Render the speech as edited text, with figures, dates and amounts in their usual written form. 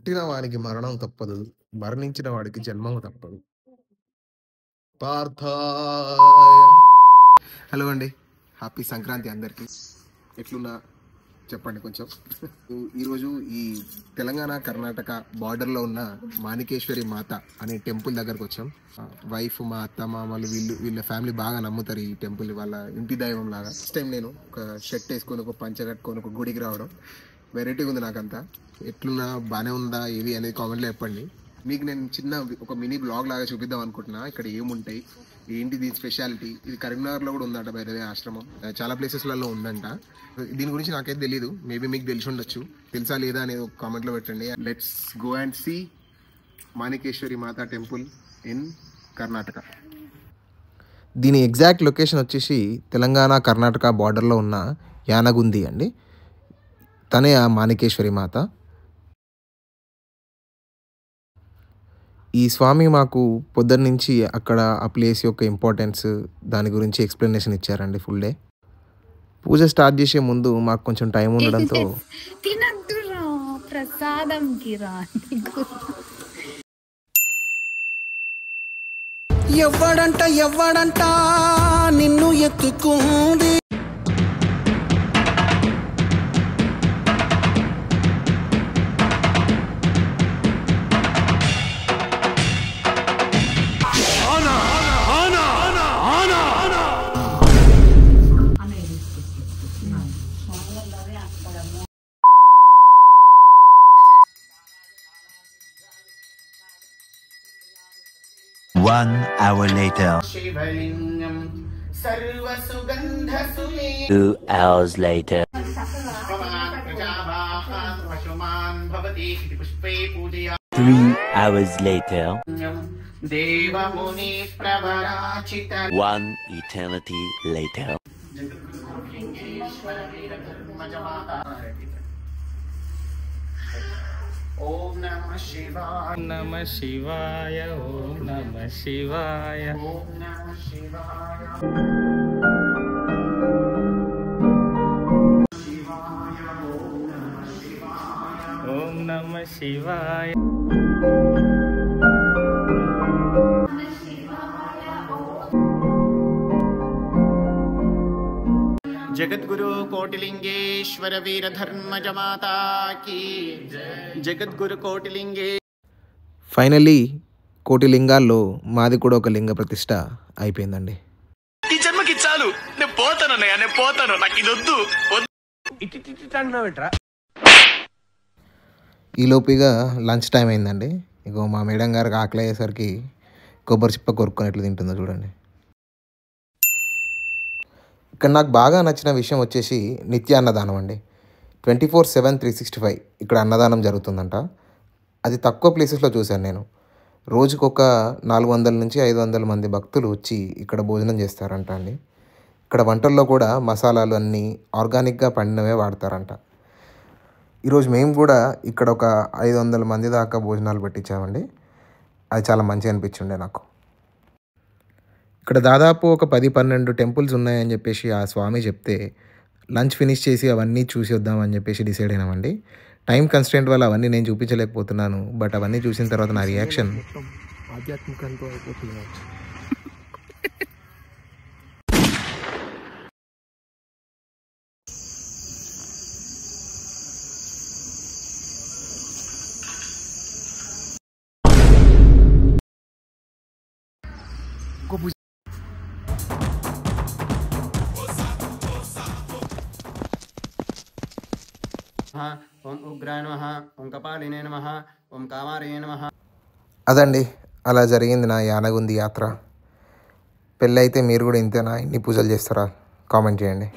పుట్టిన వానికి మరణం తప్పదు. మరణించిన వాడికి జన్మము తప్పదు. పార్థాయ హలో అండి. హ్యాపీ సంక్రాంతి అందరికీ. ఎట్లున్నా చెప్పండి కొంచెం. ఈరోజు ఈ తెలంగాణ కర్ణాటక బార్డర్లో ఉన్న మాణికేశ్వరి మాత అనే టెంపుల్ దగ్గరకు వచ్చాం. వైఫ్, మా అత్త మామలు వీళ్ళ ఫ్యామిలీ బాగా నమ్ముతారు ఈ టెంపుల్, వాళ్ళ ఇంటి దైవం లాగా. ఫస్ట్ టైం నేను ఒక షర్ట్ వేసుకొని ఒక పంచ కట్టుకొని ఒక గుడికి రావడం వెరైటీగా ఉంది నాకంతా. ఎట్లున్నా బాగానే ఉందా ఏది అనేది కామెంట్లో చెప్పండి. మీకు నేను చిన్న ఒక మినీ బ్లాగ్ లాగా చూపిద్దాం అనుకుంటున్నా. ఇక్కడ ఏముంటాయి, ఏంటి దీని స్పెషాలిటీ. ఇది కరీంనగర్లో కూడా ఉందంట బయటదే ఆశ్రమం, చాలా ప్లేసెస్లలో ఉందంట. దీని గురించి నాకైతే తెలీదు, మేబీ మీకు తెలిసి ఉండొచ్చు. తెలుసా లేదా అనేది ఒక కామెంట్లో పెట్టండి. Let's go and see Manikeshwari Mata temple in Karnataka. దీని ఎగ్జాక్ట్ లొకేషన్ వచ్చేసి తెలంగాణ కర్ణాటక బార్డర్లో ఉన్న యానగుంది అండి. తనే ఆ మాణికేశ్వరి మాత. ఈ స్వామి మాకు పొద్దున్న నుంచి అక్కడ ఆ ప్లేస్ యొక్క ఇంపార్టెన్స్ దాని గురించి ఎక్స్ప్లెనేషన్ ఇచ్చారండి ఫుల్ డే. పూజ స్టార్ట్ చేసే ముందు మాకు కొంచెం టైం ఉండడంతో ప్రసాదం ఎవ్వడంట నిన్ను ఎత్తుకుంది. One hour later. 2 hours later. 3 hours later. 1 eternity later. ఓం నమః శివాయ, నమః శివాయ, ఓం నమః శివాయ, ఓం నమః శివాయ, ఓం నమః శివాయ. జగద్గురు కోటిలింగేశ్వర వీరధర్మజ మాతా కీ జగద్గురు కోటిలింగే. ఫైనలీ కోటి లింగాల్లో మాది కూడా ఒక లింగ ప్రతిష్ట అయిపోయిందండి. ఈ జన్మకి చాలు, నేను పోతాను అన్నయ్య, నేను పోతాను, నాకు ఇది వద్దు. ఈ లోపుగా లంచ్ టైం అయిందండి. ఇగో మా మేడం గారికి ఆకలి అయ్యేసరికి కొబ్బరి చిప్ప కొరుక్కొని ఎట్లా తింటుందో చూడండి. ఇక్కడ నాకు బాగా నచ్చిన విషయం వచ్చేసి నిత్య అన్నదానం అండి. 24/7 365 ఇక్కడ అన్నదానం జరుగుతుందంట. అది తక్కువ ప్లేసెస్లో చూశాను నేను. రోజుకొక 400 నుంచి 500 మంది భక్తులు వచ్చి ఇక్కడ భోజనం చేస్తారంట అండి. ఇక్కడ వంటల్లో కూడా మసాలాలు అన్నీ ఆర్గానిక్గా పండినవే వాడతారంట. ఈరోజు మేము కూడా ఇక్కడ ఒక 500 మంది దాకా భోజనాలు పెట్టించామండి. అది చాలా మంచిగా అనిపించిండే నాకు. ఇక్కడ దాదాపు ఒక 10-12 టెంపుల్స్ ఉన్నాయని చెప్పేసి ఆ స్వామి చెప్తే లంచ్ ఫినిష్ చేసి అవన్నీ చూసి వద్దామని చెప్పేసి డిసైడ్ అయినామండి. టైం కన్స్టెంట్ వల్ల అవన్నీ నేను చూపించలేకపోతున్నాను. బట్ అవన్నీ చూసిన తర్వాత నా రియాక్షన్ ఆధ్యాత్మికంతో అయిపోతుంది. ఓం ఉగ్రాయ నమః, ఓం కపాలినే నమః, ఓం కామార్యే నమః. అదండి, అలా జరిగింది నా యానగుంది యాత్ర. పెళ్ళైతే మీరు కూడా ఇంతేనా, ఇన్ని పూజలు చేస్తారా? కామెంట్ చేయండి.